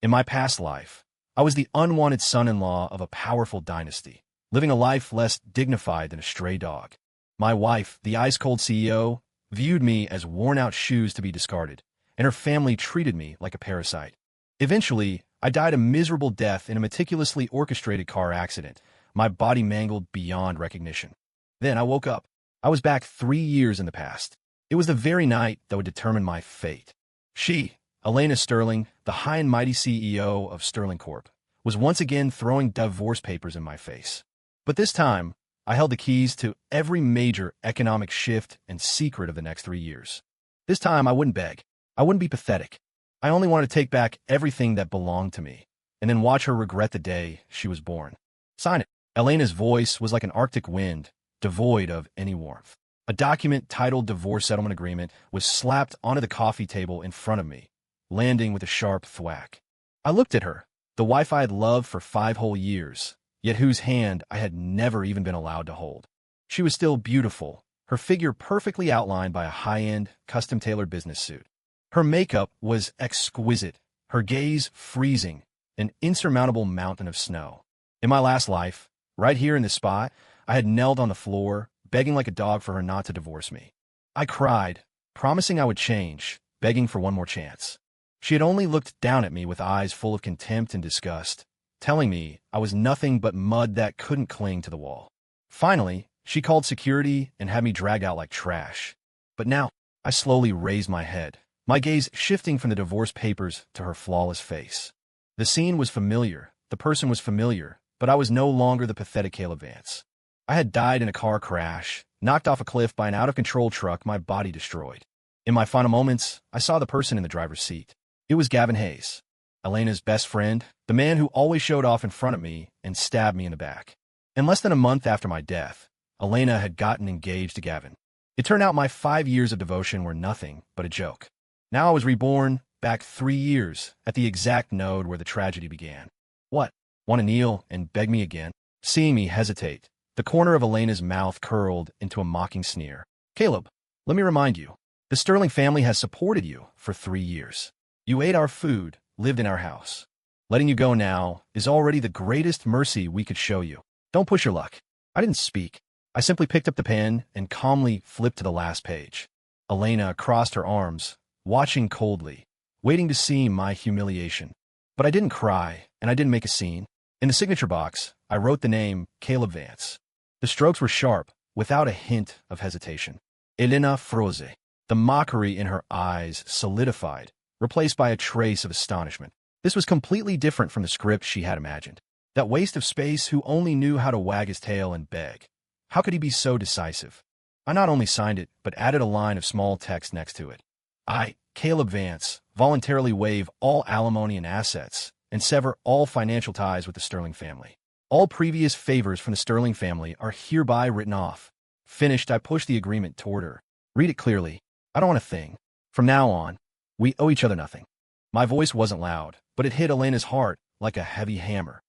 In my past life, I was the unwanted son-in-law of a powerful dynasty, living a life less dignified than a stray dog. My wife, the ice-cold CEO, viewed me as worn-out shoes to be discarded, and her family treated me like a parasite. Eventually, I died a miserable death in a meticulously orchestrated car accident, my body mangled beyond recognition. Then I woke up. I was back 3 years in the past. It was the very night that would determine my fate. She, Elena Sterling, the high and mighty CEO of Sterling Corp., was once again throwing divorce papers in my face. But this time, I held the keys to every major economic shift and secret of the next 3 years. This time, I wouldn't beg. I wouldn't be pathetic. I only wanted to take back everything that belonged to me, and then watch her regret the day she was born. Sign it. Elena's voice was like an Arctic wind, devoid of any warmth. A document titled Divorce Settlement Agreement was slapped onto the coffee table in front of me, landing with a sharp thwack. I looked at her, the wife I had loved for 5 whole years, yet whose hand I had never even been allowed to hold. She was still beautiful, her figure perfectly outlined by a high-end, custom-tailored business suit. Her makeup was exquisite, her gaze freezing, an insurmountable mountain of snow. In my last life, right here in this spot, I had knelt on the floor, begging like a dog for her not to divorce me. I cried, promising I would change, begging for one more chance. She had only looked down at me with eyes full of contempt and disgust, telling me I was nothing but mud that couldn't cling to the wall. Finally, she called security and had me dragged out like trash. But now, I slowly raised my head, my gaze shifting from the divorce papers to her flawless face. The scene was familiar, the person was familiar, but I was no longer the pathetic Caleb Vance. I had died in a car crash, knocked off a cliff by an out-of-control truck, my body destroyed. In my final moments, I saw the person in the driver's seat. It was Gavin Hayes, Elena's best friend, the man who always showed off in front of me and stabbed me in the back. In less than a month after my death, Elena had gotten engaged to Gavin. It turned out my 5 years of devotion were nothing but a joke. Now I was reborn, back 3 years, at the exact node where the tragedy began. What? Want to kneel and beg me again? Seeing me hesitate, the corner of Elena's mouth curled into a mocking sneer. Caleb, let me remind you, the Sterling family has supported you for 3 years. You ate our food, lived in our house. Letting you go now is already the greatest mercy we could show you. Don't push your luck. I didn't speak. I simply picked up the pen and calmly flipped to the last page. Elena crossed her arms, watching coldly, waiting to see my humiliation. But I didn't cry, and I didn't make a scene. In the signature box, I wrote the name Caleb Vance. The strokes were sharp, without a hint of hesitation. Elena Froze. The mockery in her eyes solidified, replaced by a trace of astonishment. This was completely different from the script she had imagined. That waste of space who only knew how to wag his tail and beg. How could he be so decisive? I not only signed it, but added a line of small text next to it. I, Caleb Vance, voluntarily waive all alimony and assets, and sever all financial ties with the Sterling family. All previous favors from the Sterling family are hereby written off. Finished, I pushed the agreement toward her. Read it clearly. I don't want a thing. From now on, we owe each other nothing. My voice wasn't loud, but it hit Elena's heart like a heavy hammer.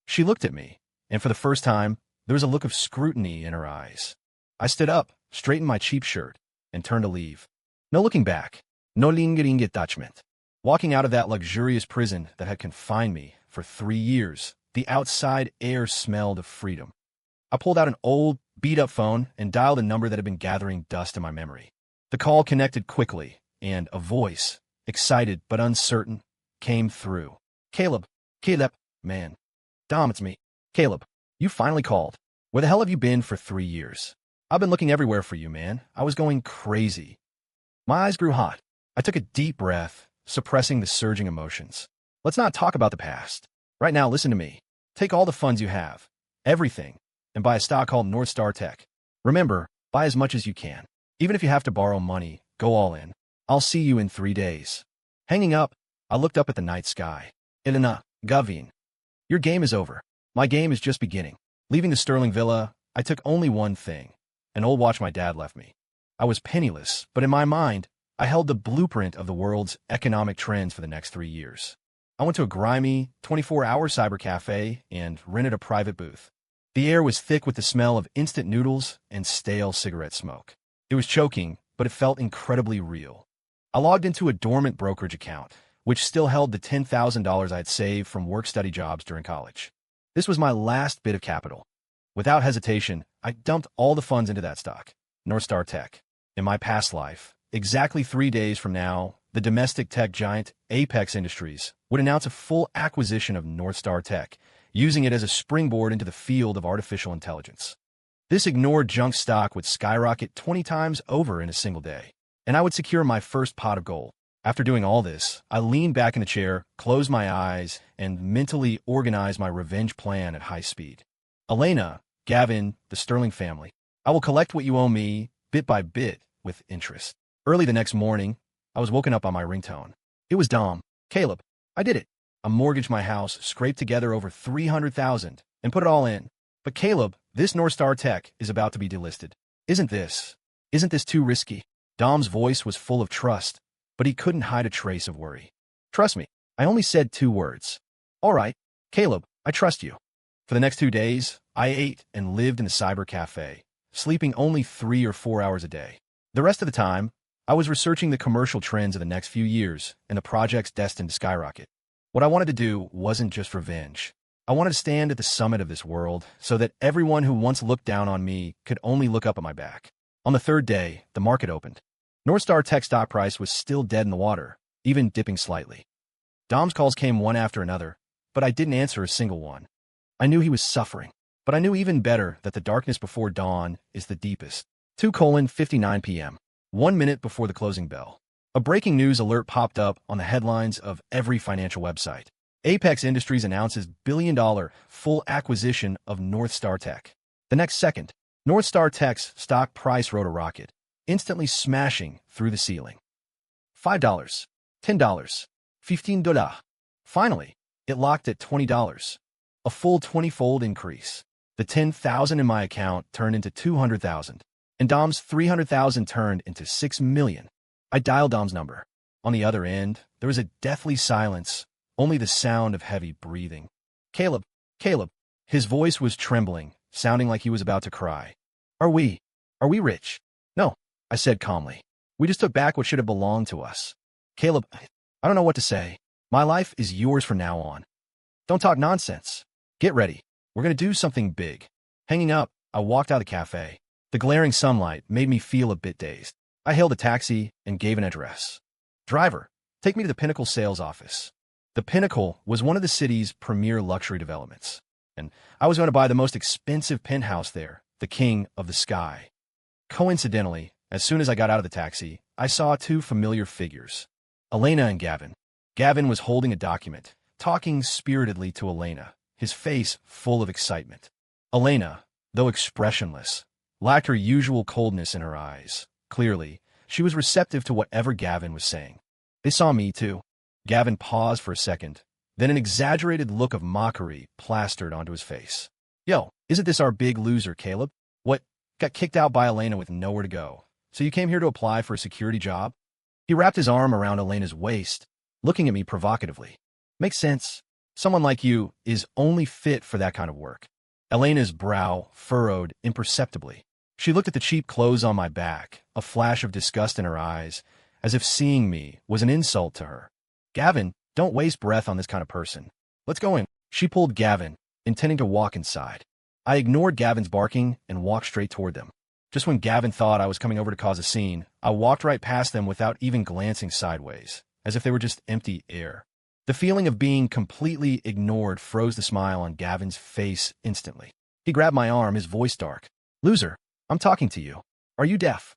She looked at me, and for the first time, there was a look of scrutiny in her eyes. I stood up, straightened my cheap shirt, and turned to leave. No looking back. No lingering attachment. Walking out of that luxurious prison that had confined me for 3 years, the outside air smelled of freedom. I pulled out an old, beat-up phone and dialed a number that had been gathering dust in my memory. The call connected quickly, and a voice, excited but uncertain, came through. Caleb, man. Dom, it's me. Caleb, you finally called. Where the hell have you been for 3 years? I've been looking everywhere for you, man. I was going crazy. My eyes grew hot. I took a deep breath, suppressing the surging emotions. Let's not talk about the past. Right now, listen to me. Take all the funds you have, everything, and buy a stock called North Star Tech. Remember, buy as much as you can. Even if you have to borrow money, go all in. I'll see you in 3 days. Hanging up, I looked up at the night sky. Elena, Gavin. Your game is over. My game is just beginning. Leaving the Sterling Villa, I took only one thing, an old watch my dad left me. I was penniless, but in my mind, I held the blueprint of the world's economic trends for the next 3 years. I went to a grimy, 24-hour cyber cafe and rented a private booth. The air was thick with the smell of instant noodles and stale cigarette smoke. It was choking, but it felt incredibly real. I logged into a dormant brokerage account, which still held the $10,000 I had saved from work-study jobs during college. This was my last bit of capital. Without hesitation, I dumped all the funds into that stock, North Star Tech. In my past life, exactly 3 days from now, the domestic tech giant Apex Industries would announce a full acquisition of North Star Tech, using it as a springboard into the field of artificial intelligence. This ignored junk stock would skyrocket 20 times over in a single day, and I would secure my first pot of gold. After doing all this, I leaned back in the chair, closed my eyes, and mentally organized my revenge plan at high speed. Elena, Gavin, the Sterling family, I will collect what you owe me, bit by bit, with interest. Early the next morning, I was woken up by my ringtone. It was Dom. Caleb, I did it. I mortgaged my house, scraped together over $300,000, and put it all in. But Caleb, this North Star Tech is about to be delisted. Isn't this too risky? Dom's voice was full of trust, but he couldn't hide a trace of worry. Trust me, I only said 2 words. All right, Caleb, I trust you. For the next 2 days, I ate and lived in the cyber cafe, sleeping only 3 or 4 hours a day. The rest of the time, I was researching the commercial trends of the next few years and the projects destined to skyrocket. What I wanted to do wasn't just revenge. I wanted to stand at the summit of this world so that everyone who once looked down on me could only look up at my back. On the 3rd day, the market opened. North Star Tech stock price was still dead in the water, even dipping slightly. Dom's calls came one after another, but I didn't answer a single one. I knew he was suffering, but I knew even better that the darkness before dawn is the deepest. 2:59 p.m., 1 minute before the closing bell. A breaking news alert popped up on the headlines of every financial website. Apex Industries announces billion-dollar full acquisition of North Star Tech. The next second, North Star Tech's stock price rode a rocket, instantly smashing through the ceiling. $5, $10, $15. Finally, it locked at $20, a full 20-fold increase. The $10,000 in my account turned into $200,000, and Dom's $300,000 turned into $6 million. I dialed Dom's number. On the other end, there was a deathly silence, only the sound of heavy breathing. Caleb, Caleb. His voice was trembling, sounding like he was about to cry. Are we rich? No, I said calmly. We just took back what should have belonged to us. Caleb, I don't know what to say. My life is yours from now on. Don't talk nonsense. Get ready. We're going to do something big. Hanging up, I walked out of the cafe. The glaring sunlight made me feel a bit dazed. I hailed a taxi and gave an address. Driver, take me to the Pinnacle sales office. The Pinnacle was one of the city's premier luxury developments, and I was going to buy the most expensive penthouse there, the King of the Sky. Coincidentally, as soon as I got out of the taxi, I saw 2 familiar figures, Elena and Gavin. Gavin was holding a document, talking spiritedly to Elena, his face full of excitement. Elena, though expressionless, lacked her usual coldness in her eyes. Clearly, she was receptive to whatever Gavin was saying. They saw me, too. Gavin paused for a second, then an exaggerated look of mockery plastered onto his face. Yo, isn't this our big loser, Caleb? What? Got kicked out by Elena with nowhere to go. So you came here to apply for a security job? He wrapped his arm around Elena's waist, looking at me provocatively. Makes sense. Someone like you is only fit for that kind of work. Elena's brow furrowed imperceptibly. She looked at the cheap clothes on my back, a flash of disgust in her eyes, as if seeing me was an insult to her. Gavin, don't waste breath on this kind of person. Let's go in. She pulled Gavin, intending to walk inside. I ignored Gavin's barking and walked straight toward them. Just when Gavin thought I was coming over to cause a scene, I walked right past them without even glancing sideways, as if they were just empty air. The feeling of being completely ignored froze the smile on Gavin's face instantly. He grabbed my arm, his voice dark. Loser, I'm talking to you. Are you deaf?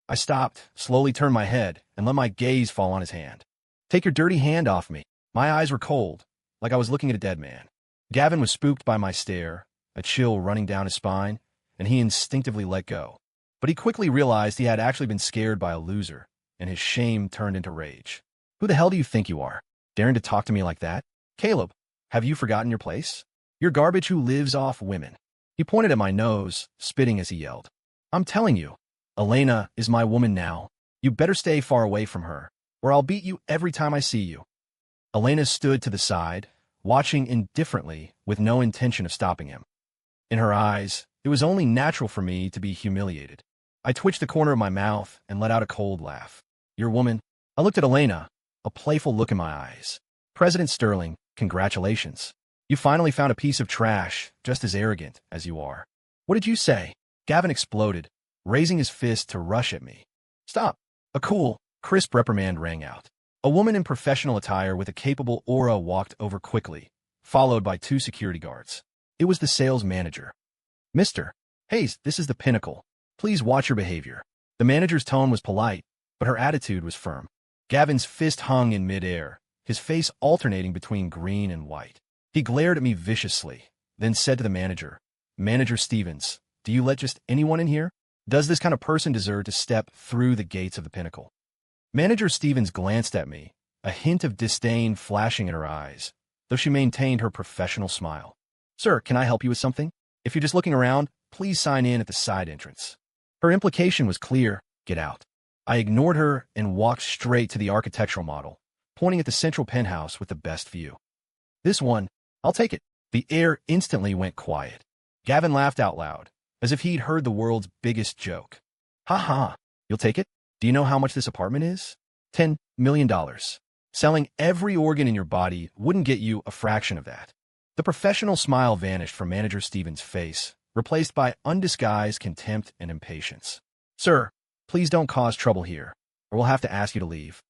I stopped, slowly turned my head, and let my gaze fall on his hand. Take your dirty hand off me. My eyes were cold, like I was looking at a dead man. Gavin was spooked by my stare, a chill running down his spine, and he instinctively let go. But he quickly realized he had actually been scared by a loser, and his shame turned into rage. Who the hell do you think you are? Daring to talk to me like that? Caleb, have you forgotten your place? You're garbage who lives off women. He pointed at my nose, spitting as he yelled. I'm telling you, Elena is my woman now. You better stay far away from her, or I'll beat you every time I see you. Elena stood to the side, watching indifferently with no intention of stopping him. In her eyes, it was only natural for me to be humiliated. I twitched the corner of my mouth and let out a cold laugh. Your woman? I looked at Elena. a playful look in my eyes. President Sterling, congratulations. You finally found a piece of trash, just as arrogant as you are. What did you say? Gavin exploded, raising his fist to rush at me. Stop. A cool, crisp reprimand rang out. A woman in professional attire with a capable aura walked over quickly, followed by 2 security guards. It was the sales manager. Mr. Hayes, this is the Pinnacle. Please watch your behavior. The manager's tone was polite, but her attitude was firm. Gavin's fist hung in midair, his face alternating between green and white. He glared at me viciously, then said to the manager, Manager Stevens, do you let just anyone in here? Does this kind of person deserve to step through the gates of the Pinnacle? Manager Stevens glanced at me, a hint of disdain flashing in her eyes, though she maintained her professional smile. Sir, can I help you with something? If you're just looking around, please sign in at the side entrance. Her implication was clear, get out. I ignored her and walked straight to the architectural model, pointing at the central penthouse with the best view. This one, I'll take it. The air instantly went quiet. Gavin laughed out loud, as if he'd heard the world's biggest joke. Ha ha, you'll take it? Do you know how much this apartment is? $10 million. Selling every organ in your body wouldn't get you a fraction of that. The professional smile vanished from Manager Stevens' face, replaced by undisguised contempt and impatience. Sir, please don't cause trouble here, or we'll have to ask you to leave.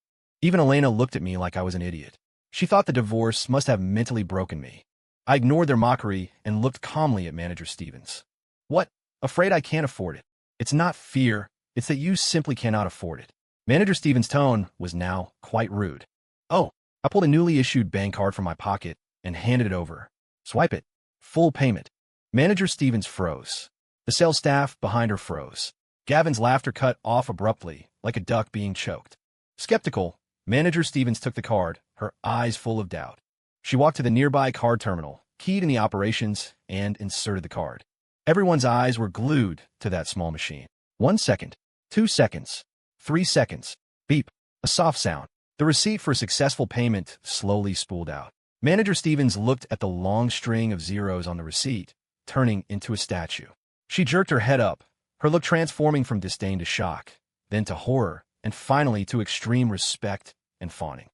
Even Elena looked at me like I was an idiot. She thought the divorce must have mentally broken me. I ignored their mockery and looked calmly at Manager Stevens. What? Afraid I can't afford it. It's not fear, it's that you simply cannot afford it. Manager Stevens' tone was now quite rude. Oh, I pulled a newly issued bank card from my pocket and handed it over. Swipe it. Full payment. Manager Stevens froze. The sales staff behind her froze. Gavin's laughter cut off abruptly, like a duck being choked. Skeptical, Manager Stevens took the card, her eyes full of doubt. She walked to the nearby card terminal, keyed in the operations, and inserted the card. Everyone's eyes were glued to that small machine. 1 second, 2 seconds, 3 seconds. Beep. A soft sound. The receipt for successful payment slowly spooled out. Manager Stevens looked at the long string of zeros on the receipt, turning into a statue. She jerked her head up, her look transforming from disdain to shock, then to horror, and finally to extreme respect and fawning.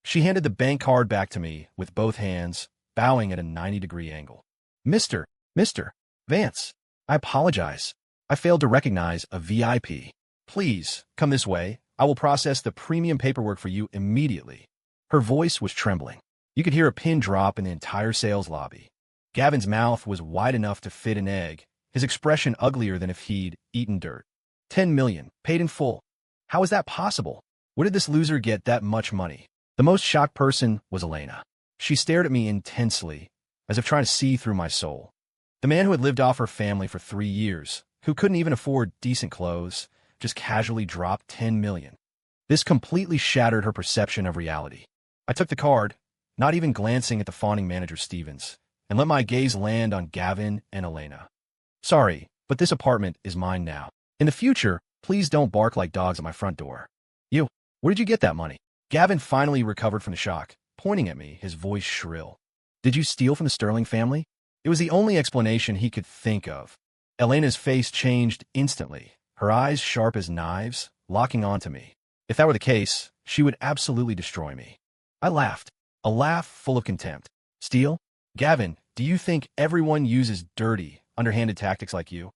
She handed the bank card back to me with both hands, bowing at a 90-degree angle. Mr. Vance, I apologize. I failed to recognize a VIP. Please, come this way. I will process the premium paperwork for you immediately. Her voice was trembling. You could hear a pin drop in the entire sales lobby. Gavin's mouth was wide enough to fit an egg, his expression uglier than if he'd eaten dirt. 10 million, paid in full. How is that possible? Where did this loser get that much money? The most shocked person was Elena. She stared at me intensely, as if trying to see through my soul. The man who had lived off her family for 3 years, who couldn't even afford decent clothes, just casually dropped 10 million. This completely shattered her perception of reality. I took the card, not even glancing at the fawning Manager Stevens, and let my gaze land on Gavin and Elena. Sorry, but this apartment is mine now. In the future, please don't bark like dogs at my front door. You, where did you get that money? Gavin finally recovered from the shock, pointing at me, his voice shrill. Did you steal from the Sterling family? It was the only explanation he could think of. Elena's face changed instantly, her eyes sharp as knives, locking onto me. If that were the case, she would absolutely destroy me. I laughed, a laugh full of contempt. Steal? Gavin, do you think everyone uses dirty, underhanded tactics like you?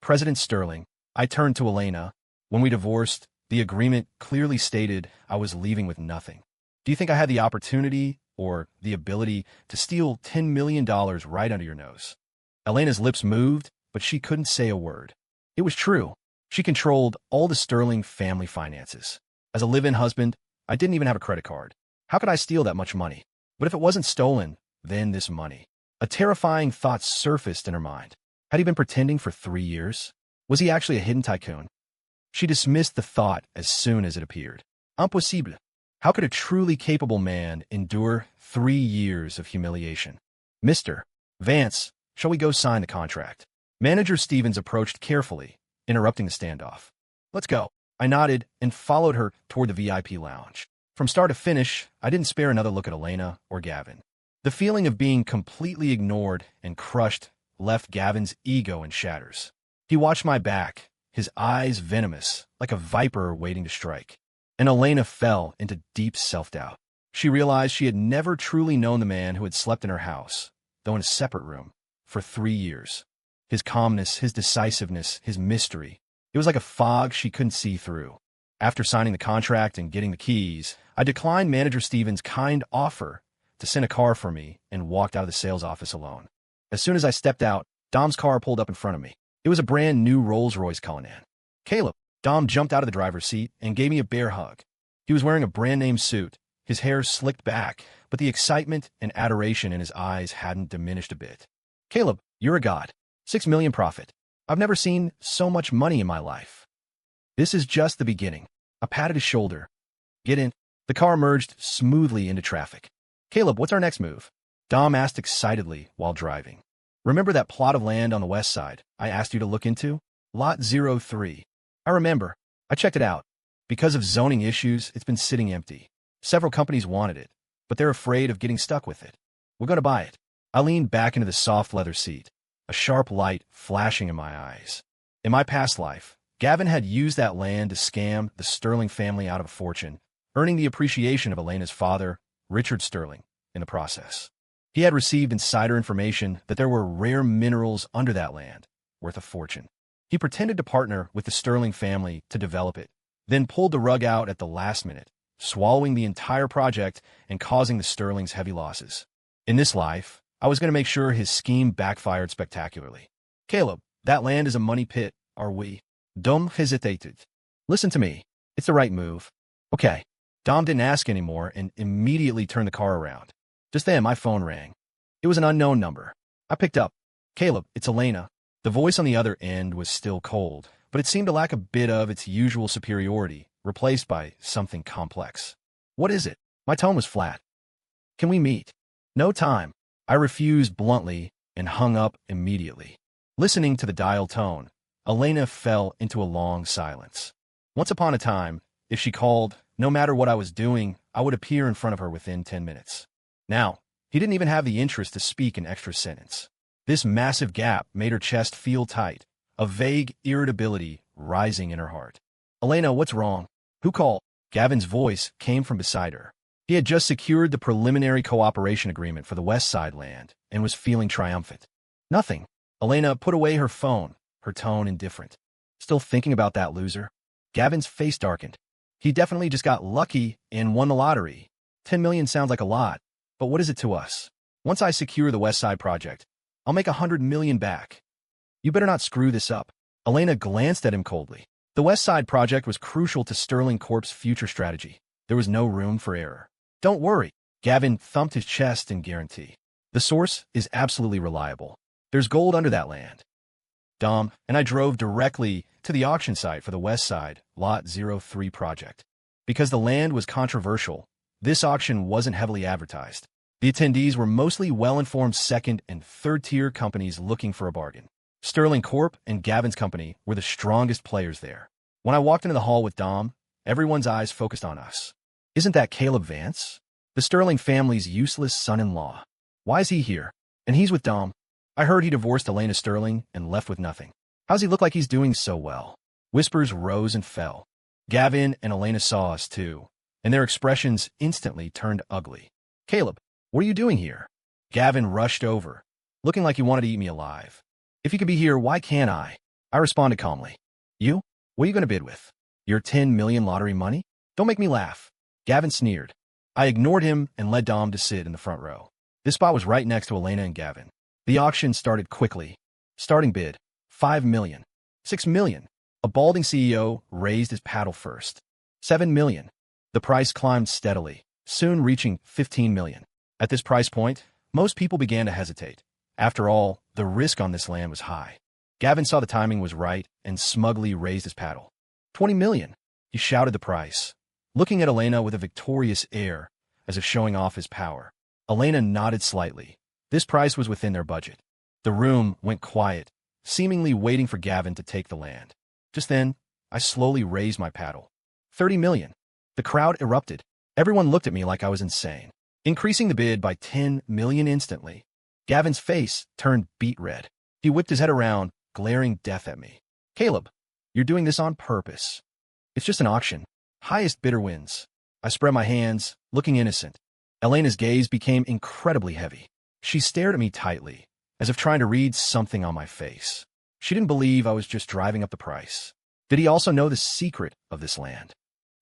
President Sterling, I turned to Elena. When we divorced, the agreement clearly stated I was leaving with nothing. Do you think I had the opportunity or the ability to steal $10 million right under your nose? Elena's lips moved, but she couldn't say a word. It was true. She controlled all the Sterling family finances. As a live-in husband, I didn't even have a credit card. How could I steal that much money? But if it wasn't stolen, then this money. A terrifying thought surfaced in her mind. Had he been pretending for 3 years? Was he actually a hidden tycoon? She dismissed the thought as soon as it appeared. Impossible. How could a truly capable man endure 3 years of humiliation? Mr. Vance, shall we go sign the contract? Manager Stevens approached carefully, interrupting the standoff. Let's go. I nodded and followed her toward the VIP lounge. From start to finish, I didn't spare another look at Elena or Gavin. The feeling of being completely ignored and crushed left Gavin's ego in shatters. He watched my back, his eyes venomous, like a viper waiting to strike. and Elena fell into deep self-doubt. She realized she had never truly known the man who had slept in her house, though in a separate room, for 3 years. His calmness, his decisiveness, his mystery. It was like a fog she couldn't see through. After signing the contract and getting the keys, I declined Manager Stevens' kind offer to send a car for me and walked out of the sales office alone. As soon as I stepped out, Dom's car pulled up in front of me. It was a brand new Rolls-Royce Cullinan. "Caleb." Dom jumped out of the driver's seat and gave me a bear hug. He was wearing a brand-name suit, his hair slicked back, but the excitement and adoration in his eyes hadn't diminished a bit. "Caleb, you're a god. 6 million profit. I've never seen so much money in my life." "This is just the beginning." I patted his shoulder. "Get in." The car merged smoothly into traffic. "Caleb, what's our next move?" Dom asked excitedly while driving. "Remember that plot of land on the west side I asked you to look into? Lot 03. I remember. I checked it out. Because of zoning issues, it's been sitting empty. Several companies wanted it, but they're afraid of getting stuck with it. We're going to buy it." I leaned back into the soft leather seat, a sharp light flashing in my eyes. In my past life, Gavin had used that land to scam the Sterling family out of a fortune, earning the appreciation of Elena's father, Richard Sterling, in the process. He had received insider information that there were rare minerals under that land, worth a fortune. He pretended to partner with the Sterling family to develop it, then pulled the rug out at the last minute, swallowing the entire project and causing the Sterlings heavy losses. In this life, I was going to make sure his scheme backfired spectacularly. "Caleb, that land is a money pit, are we?" Dom hesitated. "Listen to me. It's the right move." "Okay." Dom didn't ask anymore and immediately turned the car around. Just then, my phone rang. It was an unknown number. I picked up. "Caleb, it's Elena." The voice on the other end was still cold, but it seemed to lack a bit of its usual superiority, replaced by something complex. "What is it?" My tone was flat. "Can we meet?" "No time." I refused bluntly and hung up immediately. Listening to the dial tone, Elena fell into a long silence. Once upon a time, if she called, no matter what I was doing, I would appear in front of her within 10 minutes. Now, he didn't even have the interest to speak an extra sentence. This massive gap made her chest feel tight, a vague irritability rising in her heart. "Elena, what's wrong?" "Who called?" Gavin's voice came from beside her. He had just secured the preliminary cooperation agreement for the West Side land and was feeling triumphant. "Nothing." Elena put away her phone, her tone indifferent. "Still thinking about that loser?" Gavin's face darkened. "He definitely just got lucky and won the lottery. 10 million sounds like a lot, but what is it to us? Once I secure the West Side project, I'll make 100 million back. You better not screw this up." Elena glanced at him coldly. The West Side project was crucial to Sterling Corp's future strategy. There was no room for error. "Don't worry." Gavin thumped his chest in guarantee. "The source is absolutely reliable. There's gold under that land." Dom and I drove directly to the auction site for the West Side Lot 03 project. Because the land was controversial, this auction wasn't heavily advertised. The attendees were mostly well-informed second- and third-tier companies looking for a bargain. Sterling Corp and Gavin's company were the strongest players there. When I walked into the hall with Dom, everyone's eyes focused on us. "Isn't that Caleb Vance? The Sterling family's useless son-in-law. Why is he here? And he's with Dom. I heard he divorced Elena Sterling and left with nothing. How's he look like he's doing so well?" Whispers rose and fell. Gavin and Elena saw us too, and their expressions instantly turned ugly. "Caleb, what are you doing here?" Gavin rushed over, looking like he wanted to eat me alive. "If you could be here, why can't I?" I responded calmly. "You? What are you going to bid with? Your 10 million lottery money? Don't make me laugh." Gavin sneered. I ignored him and led Dom to sit in the front row. This spot was right next to Elena and Gavin. The auction started quickly. Starting bid, 5 million. 6 million. A balding CEO raised his paddle first. 7 million. The price climbed steadily, soon reaching 15 million. At this price point, most people began to hesitate. After all, the risk on this land was high. Gavin saw the timing was right and smugly raised his paddle. 20 million. He shouted the price, looking at Elena with a victorious air, as if showing off his power. Elena nodded slightly. This price was within their budget. The room went quiet, seemingly waiting for Gavin to take the land. Just then, I slowly raised my paddle. 30 million. The crowd erupted. Everyone looked at me like I was insane, increasing the bid by 10 million instantly. Gavin's face turned beet red. He whipped his head around, glaring death at me. "Caleb, you're doing this on purpose. It's just an auction. Highest bidder wins. I spread my hands, looking innocent. Elena's gaze became incredibly heavy. She stared at me tightly, as if trying to read something on my face. She didn't believe I was just driving up the price. Did he also know the secret of this land?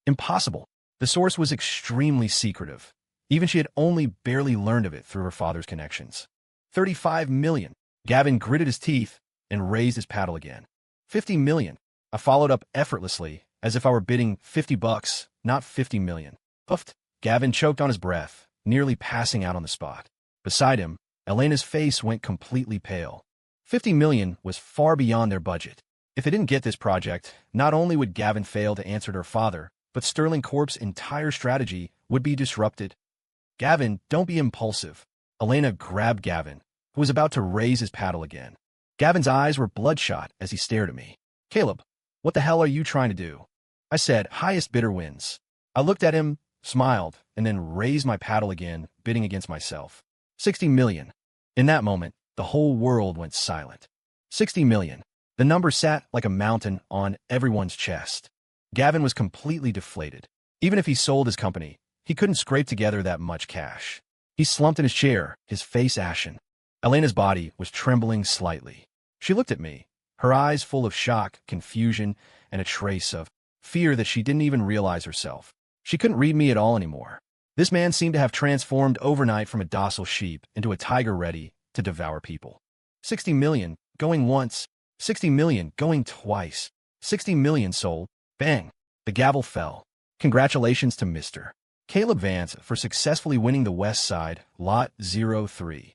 Impossible. The source was extremely secretive. Even she had only barely learned of it through her father's connections. 35 million. Gavin gritted his teeth and raised his paddle again. 50 million. I followed up effortlessly, as if I were bidding $50, not 50 million. Puffed. Gavin choked on his breath, nearly passing out on the spot. Beside him, Elena's face went completely pale. 50 million was far beyond their budget. If they didn't get this project, not only would Gavin fail to answer to her father, but Sterling Corp's entire strategy would be disrupted. Gavin, don't be impulsive. Elena grabbed Gavin, who was about to raise his paddle again. Gavin's eyes were bloodshot as he stared at me. Caleb, what the hell are you trying to do? I said, highest bidder wins. I looked at him, smiled, and then raised my paddle again, bidding against myself. 60 million. In that moment, the whole world went silent. 60 million. The number sat like a mountain on everyone's chest. Gavin was completely deflated. Even if he sold his company, he couldn't scrape together that much cash. He slumped in his chair, his face ashen. Elena's body was trembling slightly. She looked at me, her eyes full of shock, confusion, and a trace of fear that she didn't even realize herself. She couldn't read me at all anymore. This man seemed to have transformed overnight from a docile sheep into a tiger ready to devour people. 60 million, going once. 60 million, going twice. 60 million sold. Bang. The gavel fell. Congratulations to Mr. Caleb Vance for successfully winning the West Side, Lot 03.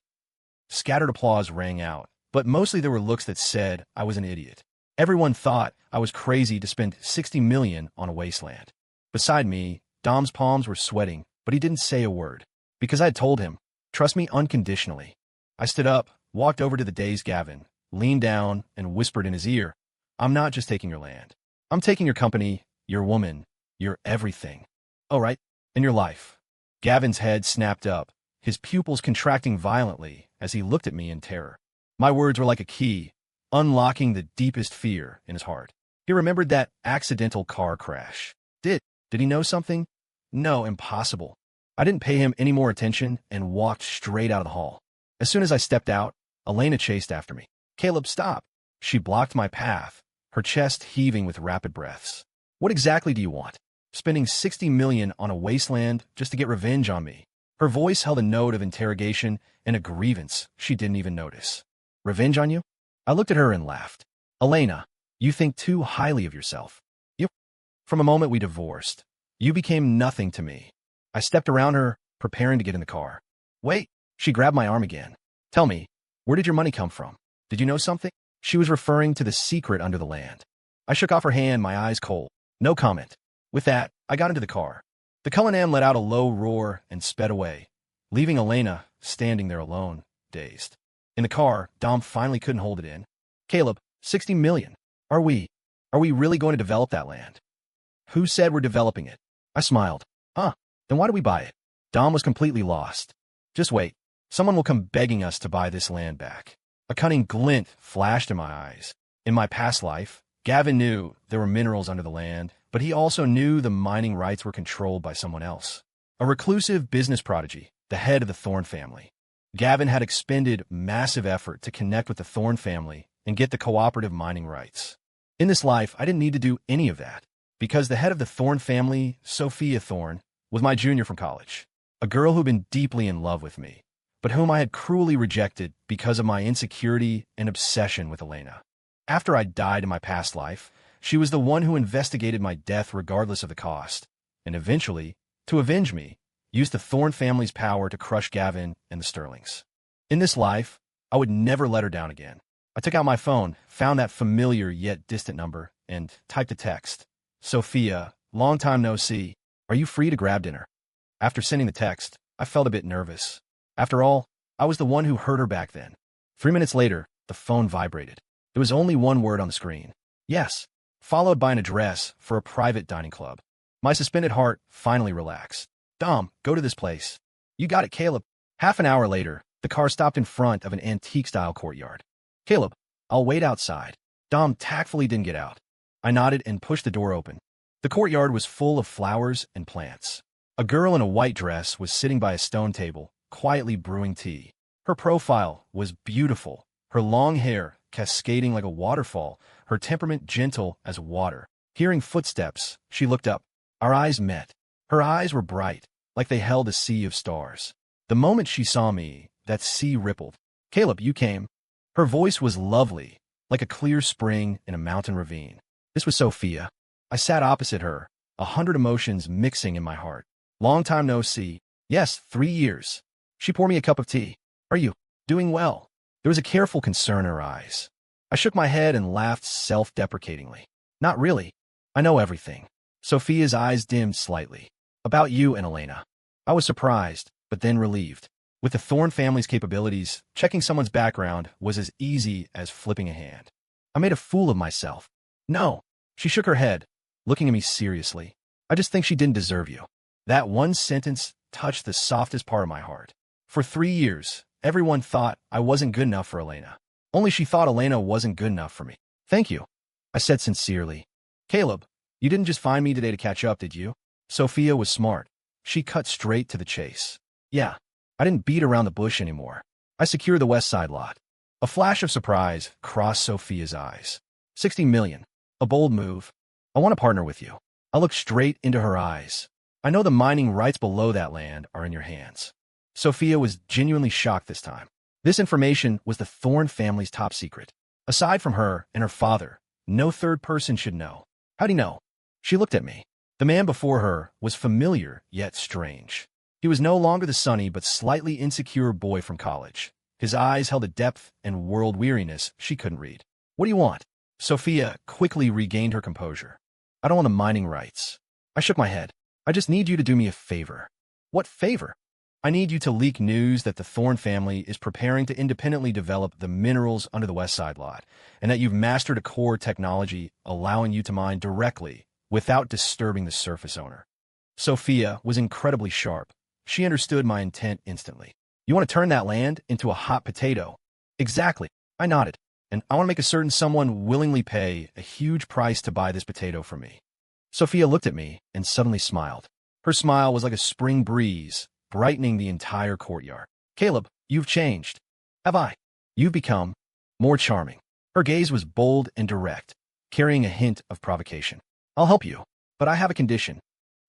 Scattered applause rang out, but mostly there were looks that said I was an idiot. Everyone thought I was crazy to spend 60 million on a wasteland. Beside me, Dom's palms were sweating, but he didn't say a word, because I had told him, trust me unconditionally. I stood up, walked over to the dazed Gavin, leaned down, and whispered in his ear, I'm not just taking your land. I'm taking your company, your woman, your everything. Oh, right, and your life. Gavin's head snapped up, his pupils contracting violently as he looked at me in terror. My words were like a key, unlocking the deepest fear in his heart. He remembered that accidental car crash. Did he know something? No, impossible. I didn't pay him any more attention and walked straight out of the hall. As soon as I stepped out, Elena chased after me. Caleb, stop. She blocked my path, her chest heaving with rapid breaths. What exactly do you want? Spending 60 million on a wasteland just to get revenge on me. Her voice held a note of interrogation and a grievance she didn't even notice. Revenge on you? I looked at her and laughed. Elena, you think too highly of yourself. From a moment we divorced, you became nothing to me. I stepped around her, preparing to get in the car. Wait, she grabbed my arm again. Tell me, where did your money come from? Did you know something? She was referring to the secret under the land. I shook off her hand, my eyes cold. No comment. With that, I got into the car. The Cullinan let out a low roar and sped away, leaving Elena standing there alone, dazed. In the car, Dom finally couldn't hold it in. Caleb, 60 million. Are we really going to develop that land? Who said we're developing it? I smiled. Huh, then why do we buy it? Dom was completely lost. Just wait. Someone will come begging us to buy this land back. A cunning glint flashed in my eyes. In my past life, Gavin knew there were minerals under the land, but he also knew the mining rights were controlled by someone else. A reclusive business prodigy, the head of the Thorne family. Gavin had expended massive effort to connect with the Thorne family and get the cooperative mining rights. In this life, I didn't need to do any of that, because the head of the Thorne family, Sophia Thorne, was my junior from college, a girl who'd been deeply in love with me, but whom I had cruelly rejected because of my insecurity and obsession with Elena. After I died in my past life, she was the one who investigated my death regardless of the cost, and eventually, to avenge me, used the Thorne family's power to crush Gavin and the Sterlings. In this life, I would never let her down again. I took out my phone, found that familiar yet distant number, and typed a text. Sophia, long time no see. Are you free to grab dinner? After sending the text, I felt a bit nervous. After all, I was the one who hurt her back then. 3 minutes later, the phone vibrated. There was only one word on the screen. Yes, followed by an address for a private dining club. My suspended heart finally relaxed. Dom, go to this place. You got it, Caleb. Half an hour later, the car stopped in front of an antique-style courtyard. Caleb, I'll wait outside. Dom tactfully didn't get out. I nodded and pushed the door open. The courtyard was full of flowers and plants. A girl in a white dress was sitting by a stone table, quietly brewing tea. Her profile was beautiful, her long hair cascading like a waterfall, her temperament gentle as water. Hearing footsteps, she looked up. Our eyes met. Her eyes were bright, like they held a sea of stars. The moment she saw me, that sea rippled. Caleb, you came. Her voice was lovely, like a clear spring in a mountain ravine. This was Sophia. I sat opposite her, 100 emotions mixing in my heart. Long time no see. Yes, 3 years. She poured me a cup of tea. Are you doing well? There was a careful concern in her eyes. I shook my head and laughed self-deprecatingly. Not really. I know everything. Sophia's eyes dimmed slightly. About you and Elena. I was surprised, but then relieved. With the Thorne family's capabilities, checking someone's background was as easy as flipping a hand. I made a fool of myself. No. She shook her head, looking at me seriously. I just think she didn't deserve you. That one sentence touched the softest part of my heart. For 3 years, everyone thought I wasn't good enough for Elena. Only she thought Elena wasn't good enough for me. Thank you, I said sincerely. Caleb, you didn't just find me today to catch up, did you? Sophia was smart. She cut straight to the chase. Yeah, I didn't beat around the bush anymore. I secured the West Side lot. A flash of surprise crossed Sophia's eyes. 60 million. A bold move. I want to partner with you. I looked straight into her eyes. I know the mining rights below that land are in your hands. Sophia was genuinely shocked this time. This information was the Thorne family's top secret. Aside from her and her father, no third person should know. How'd he know? She looked at me. The man before her was familiar, yet strange. He was no longer the sunny but slightly insecure boy from college. His eyes held a depth and world weariness she couldn't read. What do you want? Sophia quickly regained her composure. I don't want the mining rights. I shook my head. I just need you to do me a favor. What favor? I need you to leak news that the Thorne family is preparing to independently develop the minerals under the West Side lot, and that you've mastered a core technology allowing you to mine directly without disturbing the surface owner. Sophia was incredibly sharp. She understood my intent instantly. You want to turn that land into a hot potato? Exactly. I nodded. And I want to make a certain someone willingly pay a huge price to buy this potato from me. Sophia looked at me and suddenly smiled. Her smile was like a spring breeze, brightening the entire courtyard. Caleb, you've changed. Have I? You've become more charming. Her gaze was bold and direct, carrying a hint of provocation. I'll help you, but I have a condition.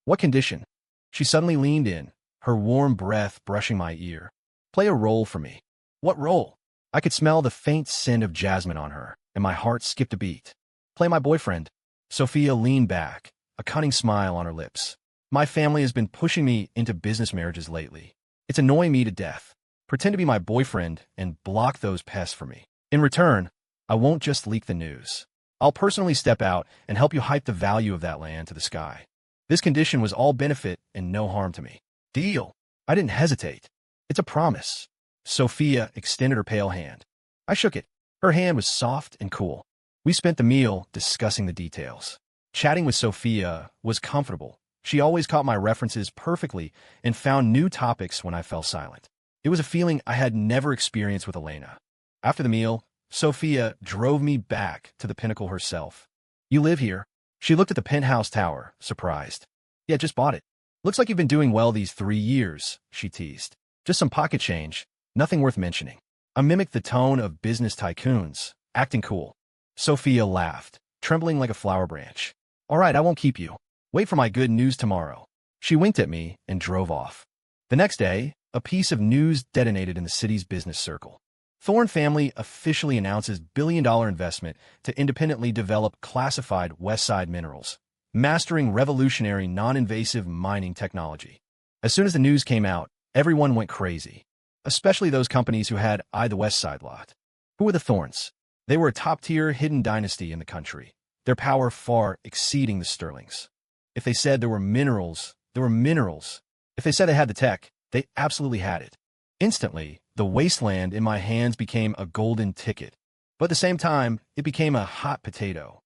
What condition? She suddenly leaned in, her warm breath brushing my ear. Play a role for me. What role? I could smell the faint scent of jasmine on her, and my heart skipped a beat. Play my boyfriend. Sophia leaned back, a cunning smile on her lips. My family has been pushing me into business marriages lately. It's annoying me to death. Pretend to be my boyfriend and block those pests for me. In return, I won't just leak the news. I'll personally step out and help you hype the value of that land to the sky. This condition was all benefit and no harm to me. Deal. I didn't hesitate. It's a promise. Sophia extended her pale hand. I shook it. Her hand was soft and cool. We spent the meal discussing the details. Chatting with Sophia was comfortable. She always caught my references perfectly and found new topics when I fell silent. It was a feeling I had never experienced with Elena. After the meal, Sophia drove me back to the Pinnacle herself. You live here? She looked at the penthouse tower, surprised. Yeah, just bought it. Looks like you've been doing well these 3 years, she teased. Just some pocket change. Nothing worth mentioning. I mimicked the tone of business tycoons, acting cool. Sophia laughed, trembling like a flower branch. All right, I won't keep you. Wait for my good news tomorrow. She winked at me and drove off. The next day, a piece of news detonated in the city's business circle. Thorne family officially announces billion-dollar investment to independently develop classified West Side minerals, mastering revolutionary non-invasive mining technology. As soon as the news came out, everyone went crazy. Especially those companies who had eyed the West Side lot. Who were the Thornes? They were a top-tier hidden dynasty in the country, their power far exceeding the Sterlings. If they said there were minerals, there were minerals. If they said they had the tech, they absolutely had it. Instantly, the wasteland in my hands became a golden ticket. But at the same time, it became a hot potato.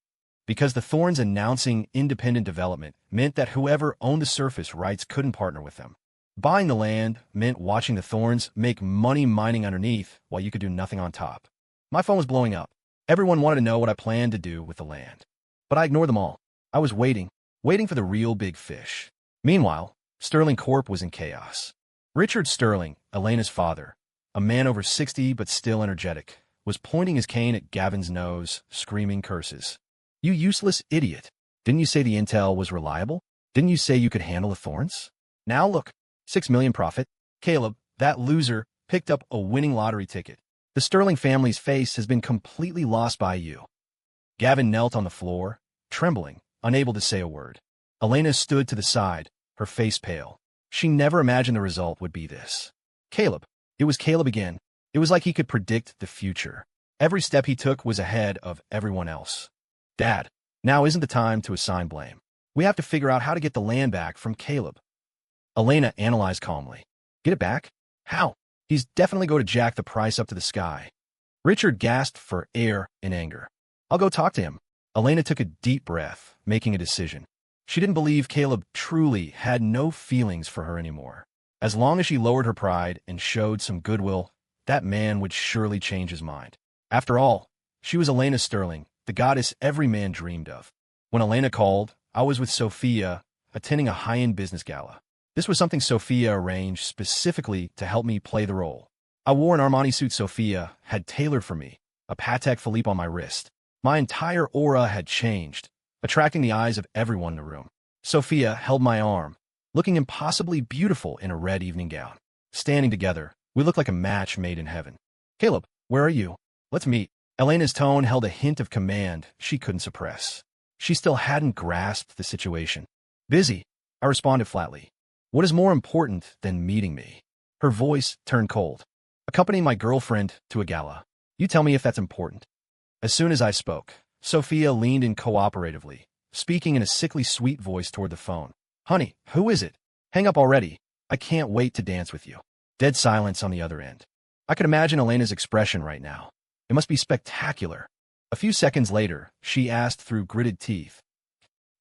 Because the Thornes announcing independent development meant that whoever owned the surface rights couldn't partner with them. Buying the land meant watching the Thornes make money mining underneath while you could do nothing on top. My phone was blowing up. Everyone wanted to know what I planned to do with the land. But I ignored them all. I was waiting, waiting for the real big fish. Meanwhile, Sterling Corp was in chaos. Richard Sterling, Elena's father, a man over 60 but still energetic, was pointing his cane at Gavin's nose, screaming curses. "You useless idiot. Didn't you say the intel was reliable? Didn't you say you could handle the thorns? Now look, 6 million profit. Caleb, that loser, picked up a winning lottery ticket. The Sterling family's face has been completely lost by you." Gavin knelt on the floor, trembling, unable to say a word. Elena stood to the side, her face pale. She never imagined the result would be this. Caleb. It was Caleb again. It was like he could predict the future. Every step he took was ahead of everyone else. "Dad, now isn't the time to assign blame. We have to figure out how to get the land back from Caleb." Elena analyzed calmly. "Get it back? How? He's definitely going to jack the price up to the sky." Richard gasped for air in anger. "I'll go talk to him." Elena took a deep breath, making a decision. She didn't believe Caleb truly had no feelings for her anymore. As long as she lowered her pride and showed some goodwill, that man would surely change his mind. After all, she was Elena Sterling, the goddess every man dreamed of. When Elena called, I was with Sophia, attending a high-end business gala. This was something Sophia arranged specifically to help me play the role. I wore an Armani suit Sophia had tailored for me, a Patek Philippe on my wrist. My entire aura had changed, attracting the eyes of everyone in the room. Sophia held my arm, looking impossibly beautiful in a red evening gown. Standing together, we looked like a match made in heaven. "Caleb, where are you? Let's meet." Elena's tone held a hint of command she couldn't suppress. She still hadn't grasped the situation. "Busy," I responded flatly. "What is more important than meeting me?" Her voice turned cold. "Accompanying my girlfriend to a gala. You tell me if that's important." As soon as I spoke, Sophia leaned in cooperatively, speaking in a sickly sweet voice toward the phone. "Honey, who is it? Hang up already. I can't wait to dance with you." Dead silence on the other end. I could imagine Elena's expression right now. It must be spectacular. A few seconds later, she asked through gritted teeth,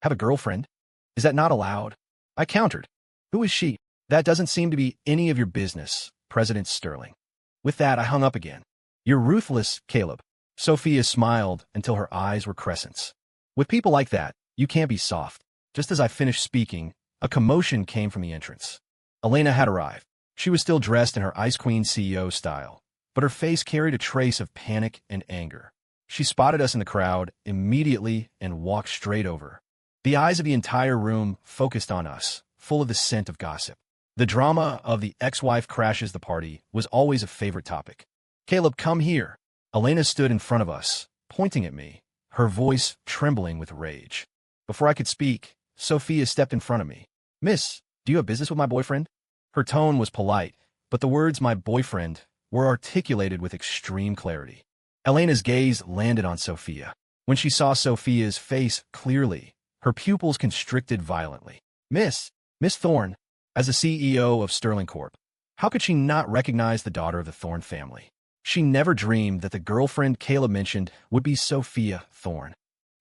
"Have a girlfriend? Is that not allowed?" I countered. "Who is she?" "That doesn't seem to be any of your business, President Sterling." With that, I hung up again. "You're ruthless, Caleb." Sophia smiled until her eyes were crescents. "With people like that, you can't be soft." Just as I finished speaking, a commotion came from the entrance. Elena had arrived. She was still dressed in her Ice Queen CEO style, but her face carried a trace of panic and anger. She spotted us in the crowd immediately and walked straight over. The eyes of the entire room focused on us, full of the scent of gossip. The drama of the ex-wife crashes the party was always a favorite topic. "Caleb, come here." Elena stood in front of us, pointing at me, her voice trembling with rage. Before I could speak, Sophia stepped in front of me. "Miss, do you have business with my boyfriend?" Her tone was polite, but the words "my boyfriend" were articulated with extreme clarity. Elena's gaze landed on Sophia. When she saw Sophia's face clearly, her pupils constricted violently. Miss Thorne, as the CEO of Sterling Corp., how could she not recognize the daughter of the Thorne family? She never dreamed that the girlfriend Caleb mentioned would be Sophia Thorne.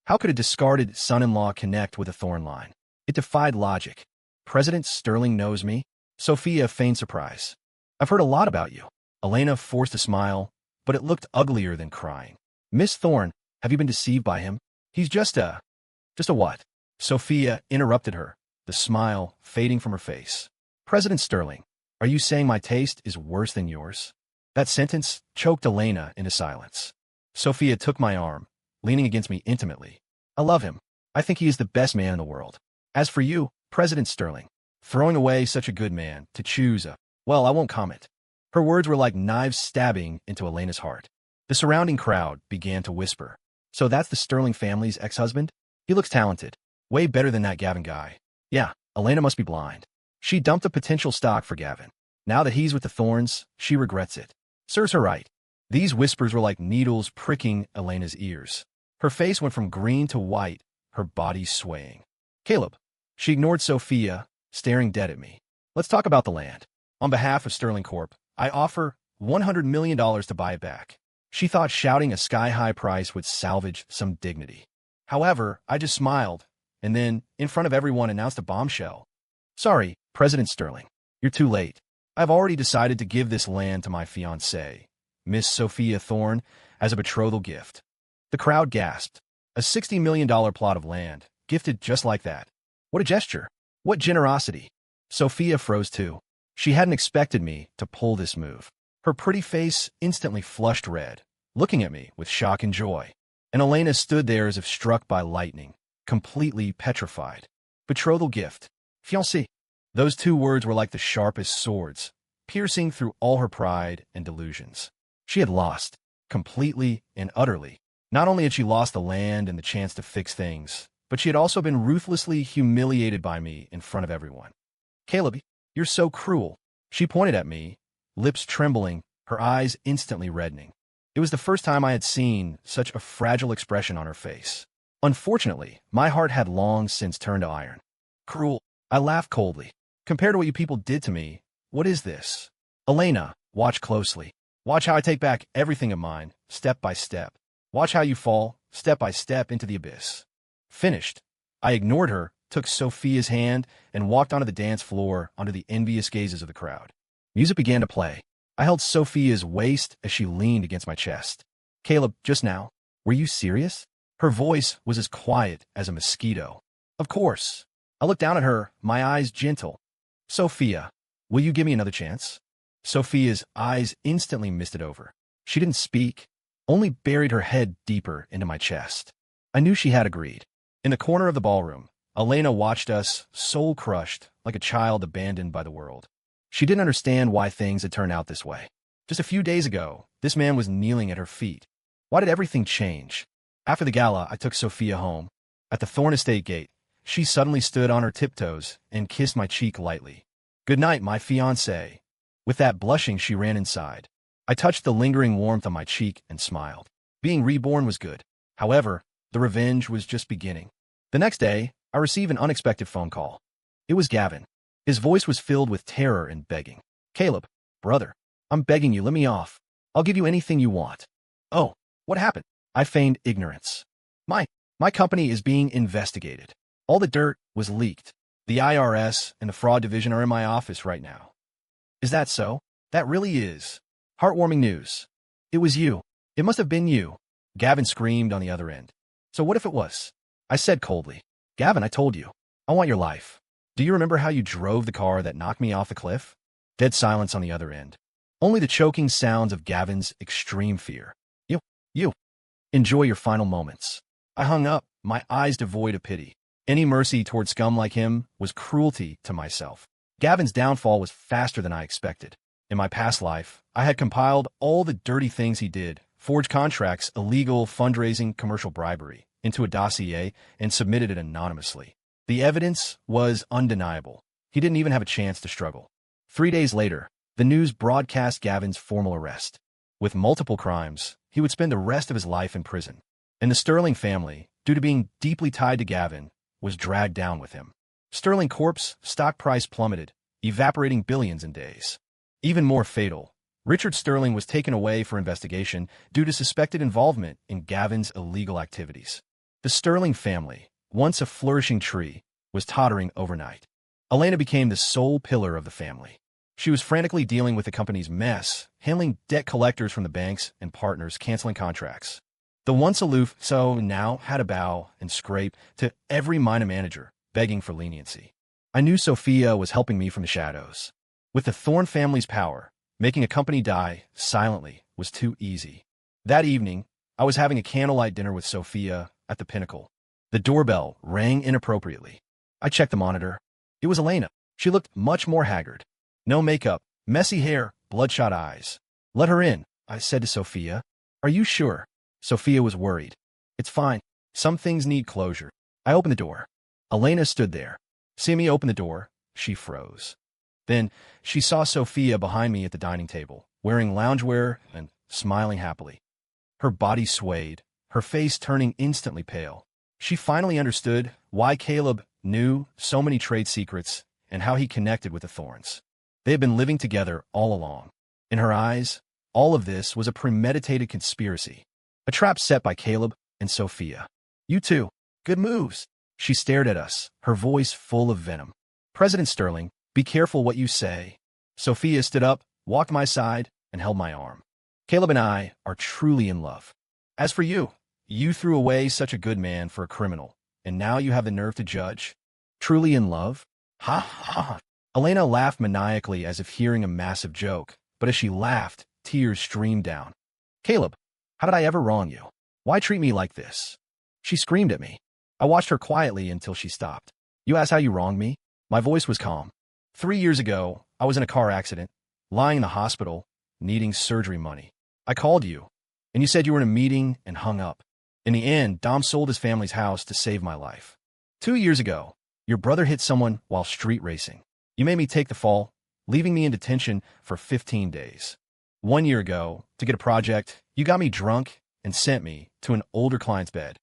How could a discarded son-in-law connect with a Thorne line? It defied logic. "President Sterling knows me?" Sophia feigned surprise. "I've heard a lot about you." Elena forced a smile, but it looked uglier than crying. "Miss Thorne, have you been deceived by him? He's just a what?" Sophia interrupted her, the smile fading from her face. "President Sterling, are you saying my taste is worse than yours?" That sentence choked Elena into silence. Sophia took my arm, leaning against me intimately. "I love him. I think he is the best man in the world. As for you, President Sterling, throwing away such a good man to choose well, I won't comment." Her words were like knives stabbing into Elena's heart. The surrounding crowd began to whisper. "So that's the Sterling family's ex-husband? He looks talented. Way better than that Gavin guy." Yeah, Elena must be blind. She dumped a potential stock for Gavin. Now that he's with the Thorns, she regrets it. Serves her right. These whispers were like needles pricking Elena's ears. Her face went from green to white, her body swaying. "Caleb." She ignored Sophia, staring dead at me. "Let's talk about the land. On behalf of Sterling Corp., I offer $100 million to buy it back." She thought shouting a sky-high price would salvage some dignity. However, I just smiled, and then, in front of everyone, announced a bombshell. "Sorry, President Sterling. You're too late. I've already decided to give this land to my fiancée, Miss Sophia Thorne, as a betrothal gift." The crowd gasped. A $60 million plot of land, gifted just like that. What a gesture. What generosity. Sophia froze too. She hadn't expected me to pull this move. Her pretty face instantly flushed red, looking at me with shock and joy. And Elena stood there as if struck by lightning, completely petrified. Betrothal gift. Fiancé. Those two words were like the sharpest swords, piercing through all her pride and delusions. She had lost, completely and utterly. Not only had she lost the land and the chance to fix things, but she had also been ruthlessly humiliated by me in front of everyone. Caleb, you're so cruel. She pointed at me, lips trembling, her eyes instantly reddening. It was the first time I had seen such a fragile expression on her face. Unfortunately, my heart had long since turned to iron. Cruel. I laughed coldly. Compared to what you people did to me, what is this? Elena, watch closely. Watch how I take back everything of mine, step by step. Watch how you fall, step by step, into the abyss. Finished. I ignored her, took Sophia's hand, and walked onto the dance floor under the envious gazes of the crowd. Music began to play. I held Sophia's waist as she leaned against my chest. Caleb, just now, were you serious? Her voice was as quiet as a mosquito. Of course. I looked down at her, my eyes gentle. Sophia, will you give me another chance? Sophia's eyes instantly misted over. She didn't speak, only buried her head deeper into my chest. I knew she had agreed. In the corner of the ballroom, Elena watched us, soul-crushed, like a child abandoned by the world. She didn't understand why things had turned out this way. Just a few days ago, this man was kneeling at her feet. Why did everything change? After the gala, I took Sophia home. At the Thorn Estate gate, she suddenly stood on her tiptoes and kissed my cheek lightly. Good night, my fiancé. With that blushing, she ran inside. I touched the lingering warmth on my cheek and smiled. Being reborn was good. However, the revenge was just beginning. The next day, I received an unexpected phone call. It was Gavin. His voice was filled with terror and begging. Caleb, brother, I'm begging you, let me off. I'll give you anything you want. Oh, what happened? I feigned ignorance. My company is being investigated. All the dirt was leaked. The IRS and the fraud division are in my office right now. Is that so? That really is. Heartwarming news. It was you. It must have been you. Gavin screamed on the other end. So what if it was? I said coldly. Gavin, I told you. I want your life. Do you remember how you drove the car that knocked me off the cliff? Dead silence on the other end. Only the choking sounds of Gavin's extreme fear. You. Enjoy your final moments. I hung up, my eyes devoid of pity. Any mercy toward scum like him was cruelty to myself. Gavin's downfall was faster than I expected. In my past life, I had compiled all the dirty things he did, forged contracts, illegal fundraising, commercial bribery, into a dossier and submitted it anonymously. The evidence was undeniable. He didn't even have a chance to struggle. 3 days later, the news broadcast Gavin's formal arrest. With multiple crimes, he would spend the rest of his life in prison. And the Sterling family, due to being deeply tied to Gavin, was dragged down with him. Sterling Corp's stock price plummeted, evaporating billions in days. Even more fatal, Richard Sterling was taken away for investigation due to suspected involvement in Gavin's illegal activities. The Sterling family, once a flourishing tree, was tottering overnight. Elena became the sole pillar of the family. She was frantically dealing with the company's mess, handling debt collectors from the banks and partners canceling contracts. The once aloof so now had to bow and scrape to every minor manager, begging for leniency. I knew Sophia was helping me from the shadows. With the Thorn family's power, making a company die silently was too easy. That evening, I was having a candlelight dinner with Sophia at the Pinnacle. The doorbell rang inappropriately. I checked the monitor. It was Elena. She looked much more haggard. No makeup, messy hair, bloodshot eyes. Let her in, I said to Sophia. Are you sure? Sophia was worried. It's fine. Some things need closure. I opened the door. Elena stood there. Seeing me open the door, she froze. Then she saw Sophia behind me at the dining table, wearing loungewear and smiling happily. Her body swayed, her face turning instantly pale. She finally understood why Caleb knew so many trade secrets and how he connected with the Thorns. They had been living together all along. In her eyes, all of this was a premeditated conspiracy. A trap set by Caleb and Sophia. You two. Good moves. She stared at us, her voice full of venom. President Sterling, be careful what you say. Sophia stood up, walked my side, and held my arm. Caleb and I are truly in love. As for you, you threw away such a good man for a criminal, and now you have the nerve to judge? Truly in love? Ha ha ha. Elena laughed maniacally as if hearing a massive joke, but as she laughed, tears streamed down. Caleb, how did I ever wrong you? Why treat me like this? She screamed at me. I watched her quietly until she stopped. You asked how you wronged me? My voice was calm. 3 years ago, I was in a car accident, lying in the hospital, needing surgery money. I called you, and you said you were in a meeting and hung up. In the end, Dom sold his family's house to save my life. 2 years ago, your brother hit someone while street racing. You made me take the fall, leaving me in detention for 15 days. 1 year ago, to get a project, you got me drunk and sent me to an older client's bed.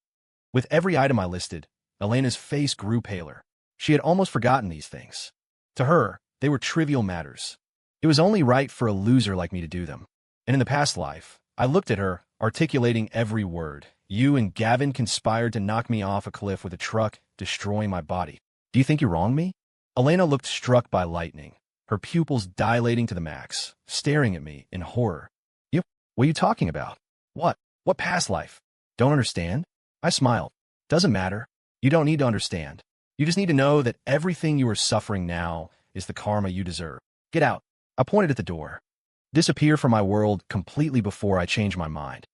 With every item I listed, Elena's face grew paler. She had almost forgotten these things. To her, they were trivial matters. It was only right for a loser like me to do them. And in the past life, I looked at her, articulating every word. You and Gavin conspired to knock me off a cliff with a truck, destroying my body. Do you think you wronged me? Elena looked struck by lightning, her pupils dilating to the max, staring at me in horror. What are you talking about? What? What past life? Don't understand? I smiled. Doesn't matter. You don't need to understand. You just need to know that everything you are suffering now is the karma you deserve. Get out. I pointed at the door. Disappear from my world completely before I change my mind.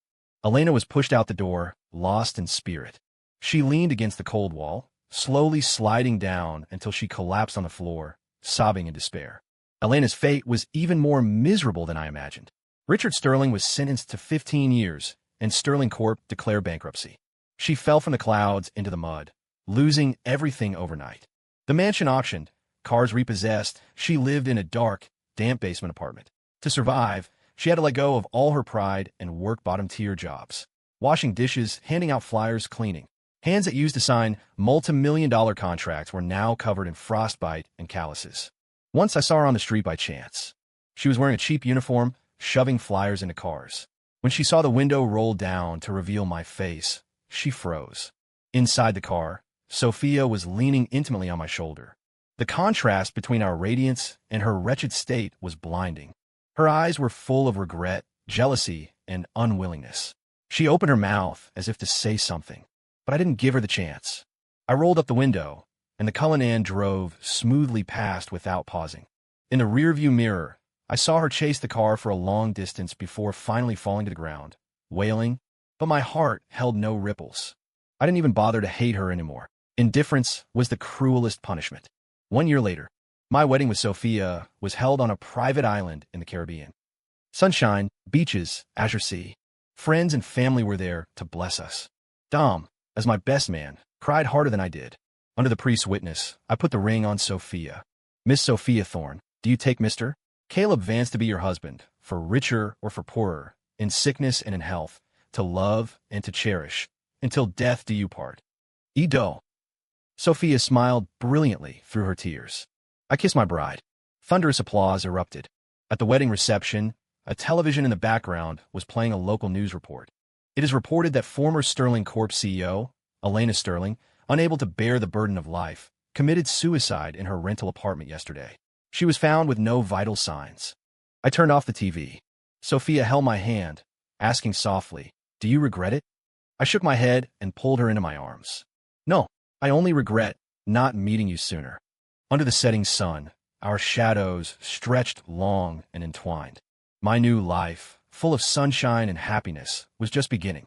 Elena was pushed out the door, lost in spirit. She leaned against the cold wall, slowly sliding down until she collapsed on the floor, sobbing in despair. Elena's fate was even more miserable than I imagined. Richard Sterling was sentenced to 15 years, and Sterling Corp declared bankruptcy. She fell from the clouds into the mud, losing everything overnight. The mansion auctioned, cars repossessed, she lived in a dark, damp basement apartment. To survive, she had to let go of all her pride and work bottom-tier jobs. Washing dishes, handing out flyers, cleaning. Hands that used to sign multi-million-dollar contracts were now covered in frostbite and calluses. Once I saw her on the street by chance. She was wearing a cheap uniform, shoving flyers into cars. When she saw the window roll down to reveal my face, she froze. Inside the car, Sophia was leaning intimately on my shoulder. The contrast between our radiance and her wretched state was blinding. Her eyes were full of regret, jealousy, and unwillingness. She opened her mouth as if to say something, but I didn't give her the chance. I rolled up the window, and the Cullinan drove smoothly past without pausing. In the rearview mirror, I saw her chase the car for a long distance before finally falling to the ground, wailing, but my heart held no ripples. I didn't even bother to hate her anymore. Indifference was the cruelest punishment. 1 year later, my wedding with Sophia was held on a private island in the Caribbean. Sunshine, beaches, azure sea. Friends and family were there to bless us. Dom, as my best man, cried harder than I did. Under the priest's witness, I put the ring on Sophia. Miss Sophia Thorne, do you take Mr. Caleb Vance to be your husband, for richer or for poorer, in sickness and in health, to love and to cherish, until death do you part. Edo. Sophia smiled brilliantly through her tears. I kissed my bride. Thunderous applause erupted. At the wedding reception, a television in the background was playing a local news report. It is reported that former Sterling Corp CEO, Elena Sterling, unable to bear the burden of life, committed suicide in her rental apartment yesterday. She was found with no vital signs. I turned off the TV. Sophia held my hand, asking softly, "Do you regret it?" I shook my head and pulled her into my arms. "No, I only regret not meeting you sooner." Under the setting sun, our shadows stretched long and entwined. My new life, full of sunshine and happiness, was just beginning.